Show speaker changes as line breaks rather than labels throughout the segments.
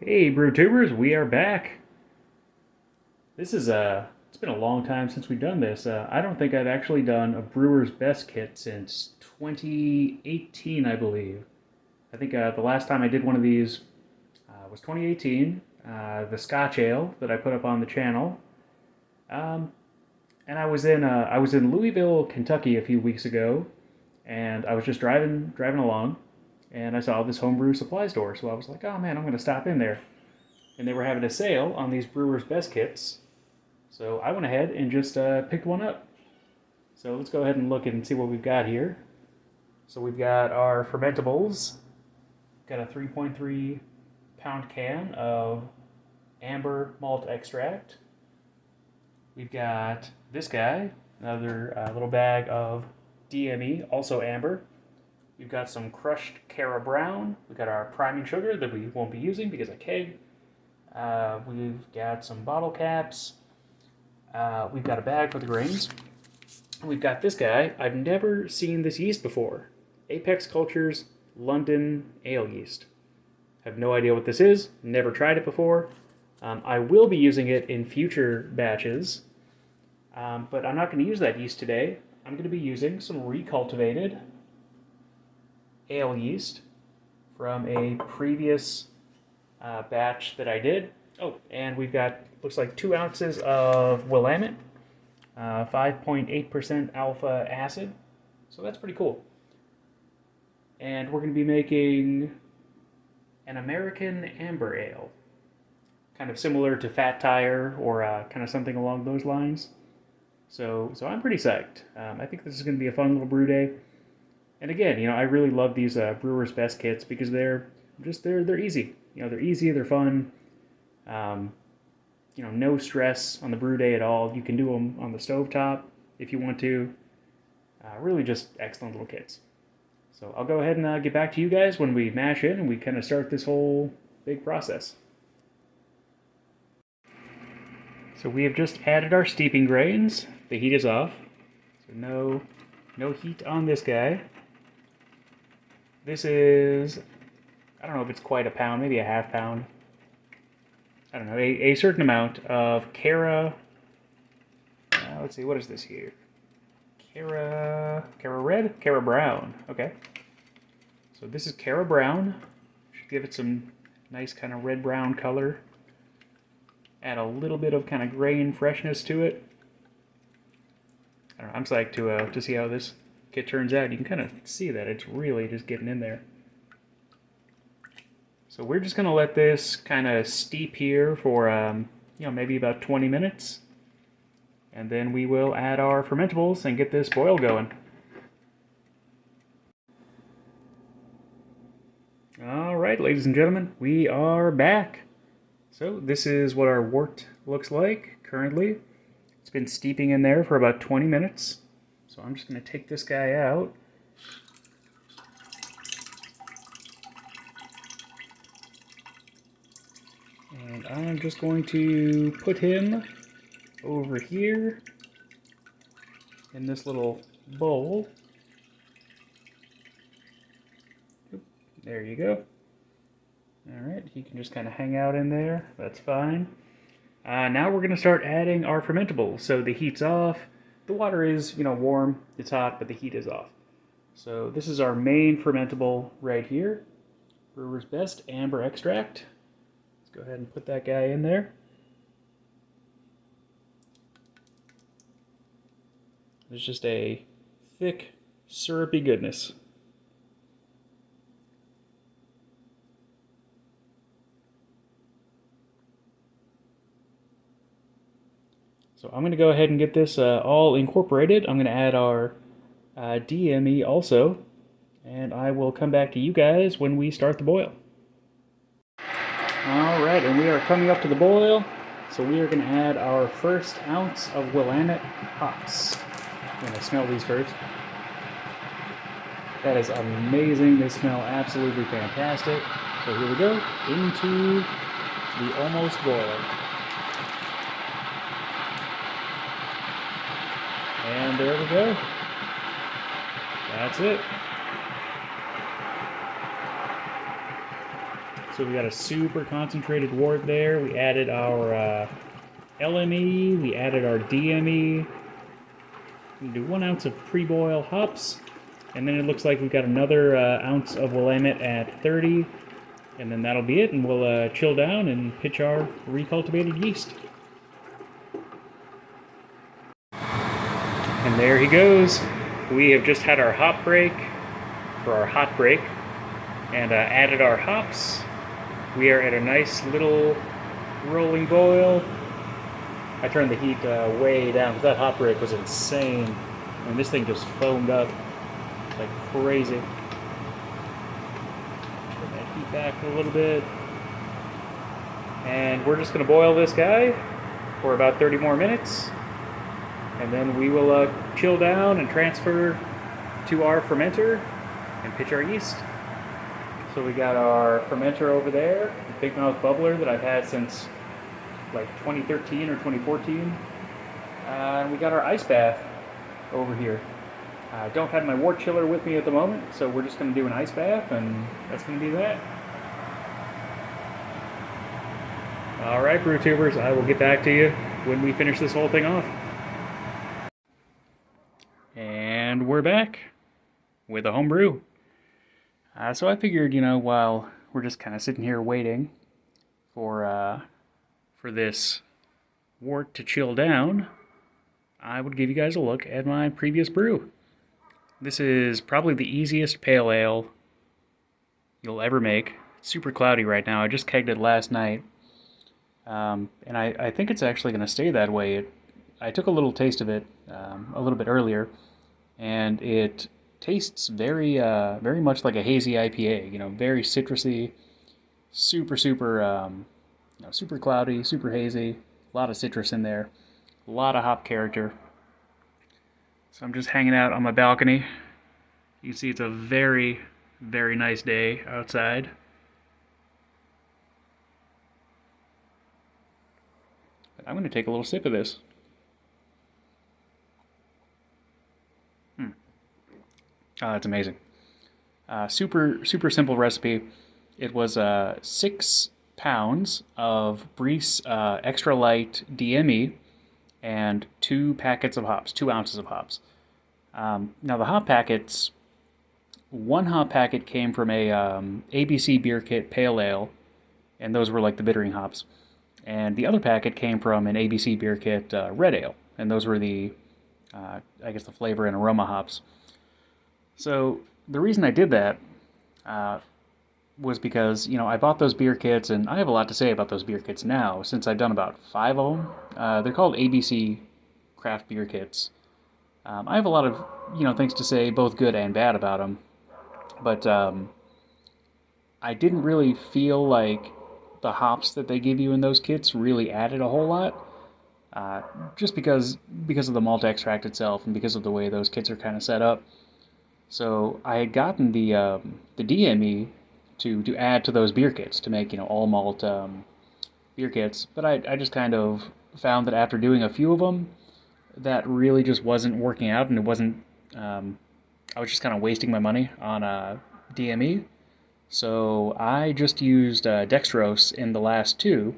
Hey, brew tubers, we are back. This is it's been a long time since we've done this. I don't think I've actually done a brewer's best kit since 2018, I believe. I think the last time I did one of these was 2018. The Scotch Ale that I put up on the channel. Um, and I was in Louisville, Kentucky a few weeks ago, and I was just driving along, and I saw this homebrew supply store. So I was like, oh man, I'm gonna stop in there. And they were having a sale on these Brewer's Best kits. So I went ahead and just picked one up. So let's go ahead and look and see what we've got here. So we've got our fermentables. Got a 3.3 pound can of amber malt extract. We've got this guy, another little bag of DME, also amber. We've got some crushed Cara Brown. We've got our priming sugar that we won't be using because I keg. We've got some bottle caps. We've got a bag for the grains. We've got this guy. I've never seen this yeast before. Apex Culture's London Ale Yeast. Have no idea what this is. Never tried it before. I will be using it in future batches, but I'm not going to use that yeast today. I'm going to be using some recultivated ale yeast from a previous batch that I did. Oh, and we've got, looks like 2 ounces of Willamette, 5.8% alpha acid. So that's pretty cool. And we're going to be making an American Amber Ale, kind of similar to Fat Tire or kind of something along those lines. So I'm pretty psyched. I think this is going to be a fun little brew day. And again, I really love these Brewer's Best kits because they're easy. They're easy, they're fun. No stress on the brew day at all. You can do them on the stovetop if you want to. Really just excellent little kits. So I'll go ahead and get back to you guys when we mash in and we kind of start this whole big process. So we have just added our steeping grains. The heat is off. So no heat on this guy. This is, I don't know if it's quite a pound, maybe a half pound. I don't know, a certain amount of Cara, let's see, what is this here? Cara Red? Cara Brown, okay. So this is Cara Brown. Should give it some nice kind of red-brown color. Add a little bit of kind of grain freshness to it. I don't know, I'm psyched to see how this kit turns out. You can kind of see that it's really just getting in there. So we're just going to let this kind of steep here for, maybe about 20 minutes. And then we will add our fermentables and get this boil going. All right, ladies and gentlemen, we are back. So this is what our wort looks like currently. It's been steeping in there for about 20 minutes. So I'm just going to take this guy out. And I'm just going to put him over here in this little bowl. There you go. Alright, he can just kind of hang out in there. That's fine. Now we're going to start adding our fermentables. So the heat's off. The water is, warm. It's hot, but the heat is off. So this is our main fermentable right here. Brewer's Best Amber Extract. Go ahead and put that guy in there. There's just a thick, syrupy goodness. So I'm going to go ahead and get this all incorporated. I'm going to add our DME also, and I will come back to you guys when we start the boil. Alright, and we are coming up to the boil, so we are going to add our first ounce of Willamette hops. I'm going to smell these first. That is amazing. They smell absolutely fantastic. So here we go, into the almost boil. And there we go. That's it. So we got a super concentrated wort there. We added our LME, we added our DME. We do 1 ounce of pre-boil hops, and then it looks like we've got another ounce of Willamette at 30, and then that'll be it, and we'll chill down and pitch our recultivated yeast. And there he goes. We have just had our hop break, for our hot break, and added our hops. We are at a nice little rolling boil. I turned the heat way down because that hot break was insane. And this thing just foamed up like crazy. Turn that heat back a little bit. And we're just going to boil this guy for about 30 more minutes. And then we will chill down and transfer to our fermenter and pitch our yeast. So we got our fermenter over there, the Big Mouth Bubbler that I've had since like 2013 or 2014. And we got our ice bath over here. I don't have my wort chiller with me at the moment, so we're just going to do an ice bath, and that's going to be that. Alright, brew tubers, I will get back to you when we finish this whole thing off. And we're back with a home brew. So I figured, while we're just kind of sitting here waiting for this wort to chill down, I would give you guys a look at my previous brew. This is probably the easiest pale ale you'll ever make. It's super cloudy right now. I just kegged it last night. And I think it's actually going to stay that way. I took a little taste of it a little bit earlier, and it tastes very much like a hazy IPA. Very citrusy, super super cloudy, super hazy. A lot of citrus in there, a lot of hop character. So I'm just hanging out on my balcony. You can see it's a very nice day outside. But I'm going to take a little sip of this. It's amazing. Super simple recipe. It was 6 pounds of Brees extra light DME and 2 packets of hops, 2 ounces of hops. Now the hop packets, one hop packet came from a ABC Beer Kit Pale Ale, and those were like the bittering hops. And the other packet came from an ABC Beer Kit Red Ale, and those were the, I guess the flavor and aroma hops. So the reason I did that was because, I bought those beer kits, and I have a lot to say about those beer kits now, since I've done about 5 of them. They're called ABC Craft Beer Kits. I have a lot of, things to say, both good and bad about them, but I didn't really feel like the hops that they give you in those kits really added a whole lot, just because of the malt extract itself and because of the way those kits are kind of set up. So I had gotten the DME to add to those beer kits to make all malt beer kits, but I just kind of found that after doing a few of them, that really just wasn't working out, and it wasn't. I was just kind of wasting my money on DME. So I just used dextrose in the last 2,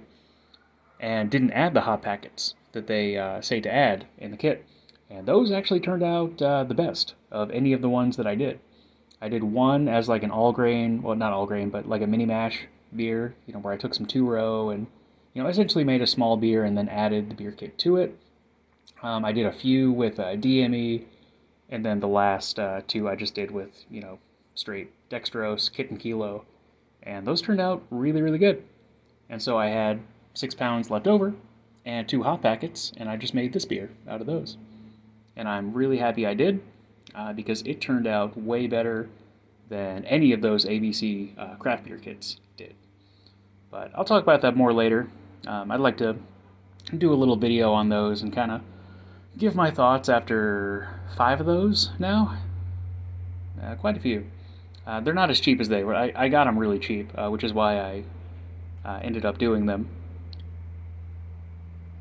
and didn't add the hop packets that they say to add in the kit. And those actually turned out the best of any of the ones that I did. I did one as like an all-grain, well, not all-grain, but like a mini mash beer, where I took some 2-row and, essentially made a small beer and then added the beer kit to it. I did a few with DME, and then the last 2 I just did with, straight dextrose, kit and kilo, and those turned out really good. And so I had 6 pounds left over and 2 hop packets, and I just made this beer out of those. And I'm really happy I did, because it turned out way better than any of those ABC craft beer kits did. But I'll talk about that more later. I'd like to do a little video on those and kind of give my thoughts after 5 of those now. Quite a few. They're not as cheap as they were. I got them really cheap, which is why I ended up doing them.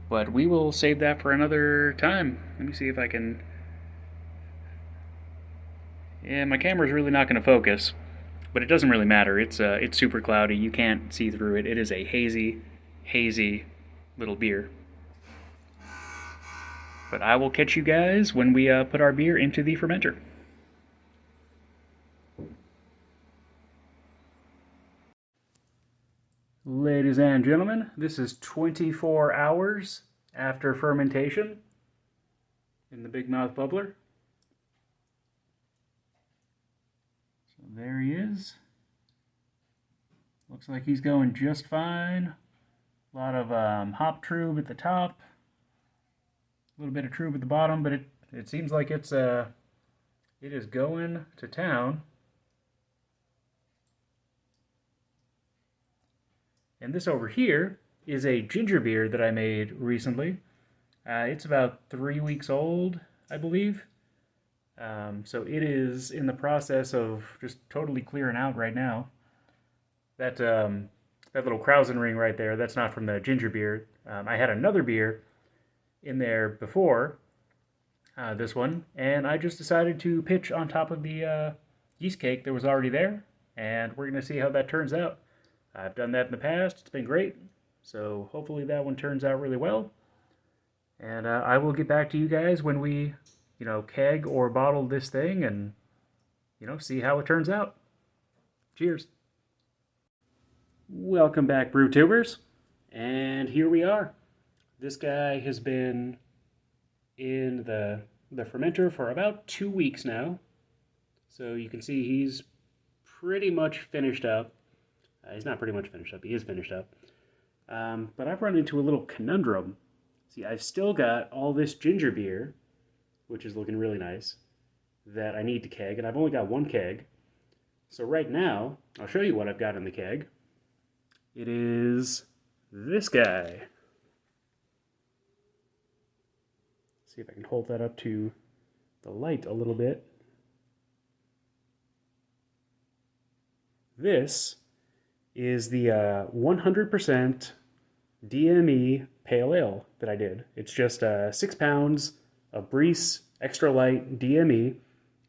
But we will save that for another time. Let me see if I can... Yeah, my camera's really not going to focus. But it doesn't really matter. It's super cloudy. You can't see through it. It is a hazy little beer. But I will catch you guys when we put our beer into the fermenter. Ladies and gentlemen, this is 24 hours after fermentation in the Big Mouth Bubbler. So there he is. Looks like he's going just fine. A lot of hop trube at the top, a little bit of trube at the bottom, but it seems like it is going to town. And this over here is a ginger beer that I made recently. It's about 3 weeks old, I believe. So it is in the process of just totally clearing out right now. That little Krausen ring right there, that's not from the ginger beer. I had another beer in there before this one, and I just decided to pitch on top of the yeast cake that was already there, and we're going to see how that turns out. I've done that in the past. It's been great. So hopefully that one turns out really well. And I will get back to you guys when we, keg or bottle this thing and, see how it turns out. Cheers. Welcome back, brew tubers. And here we are. This guy has been in the fermenter for about 2 weeks now. So you can see he's pretty much finished up. He's not pretty much finished up. He is finished up. But I've run into a little conundrum. See, I've still got all this ginger beer, which is looking really nice, that I need to keg, and I've only got one keg. So right now, I'll show you what I've got in the keg. It is this guy. See if I can hold that up to the light a little bit. This is the 100% DME Pale Ale that I did. It's just 6 pounds of Breece Extra Light DME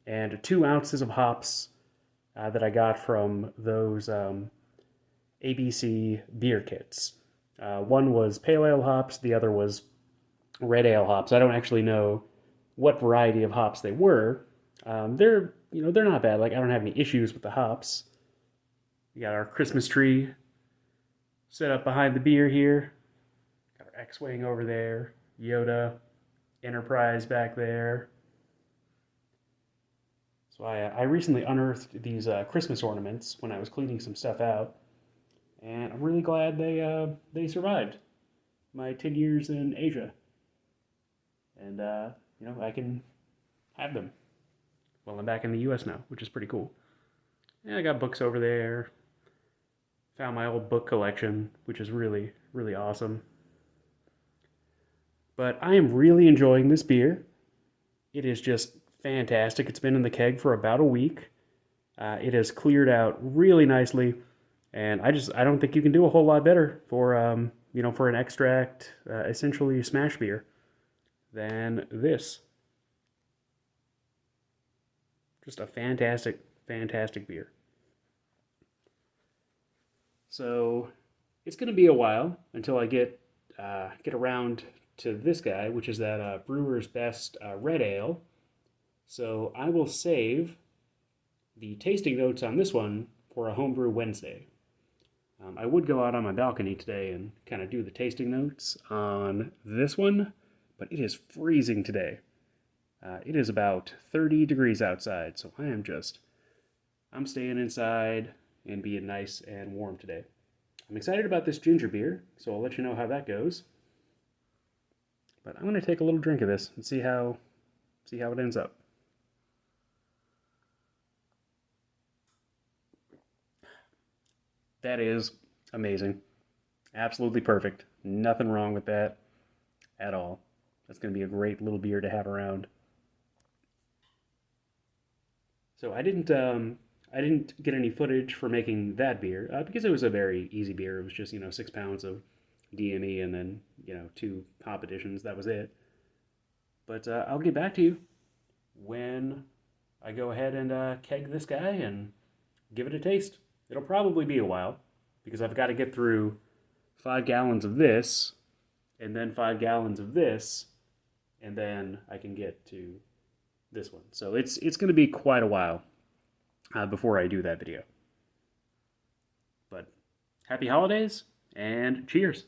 and 2 ounces of hops that I got from those ABC beer kits. One was Pale Ale hops, the other was Red Ale hops. I don't actually know what variety of hops they were. They're not bad. Like, I don't have any issues with the hops. We got our Christmas tree set up behind the beer here. Got our X-Wing over there. Yoda. Enterprise back there. So I recently unearthed these Christmas ornaments when I was cleaning some stuff out. And I'm really glad they survived my 10 years in Asia. And, I can have them. Well, I'm back in the U.S. now, which is pretty cool. And I got books over there. Found my old book collection, which is really, really awesome. But I am really enjoying this beer. It is just fantastic. It's been in the keg for about a week. It has cleared out really nicely, and I don't think you can do a whole lot better for for an extract, essentially smash beer, than this. Just a fantastic, fantastic beer. So it's going to be a while until I get around to this guy, which is that Brewer's Best Red Ale. So I will save the tasting notes on this one for a Homebrew Wednesday. I would go out on my balcony today and kind of do the tasting notes on this one, but it is freezing today. It is about 30 degrees outside, so I'm staying inside and being nice and warm today. I'm excited about this ginger beer, so I'll let you know how that goes. But I'm going to take a little drink of this and see how it ends up. That is amazing. Absolutely perfect. Nothing wrong with that at all. That's going to be a great little beer to have around. So I didn't get any footage for making that beer because it was a very easy beer. It was just 6 pounds of DME and then 2 hop additions. That was it. But I'll get back to you when I go ahead and keg this guy and give it a taste. It'll probably be a while because I've got to get through 5 gallons of this and then 5 gallons of this, and then I can get to this one. So it's going to be quite a while before I do that video. But happy holidays and cheers.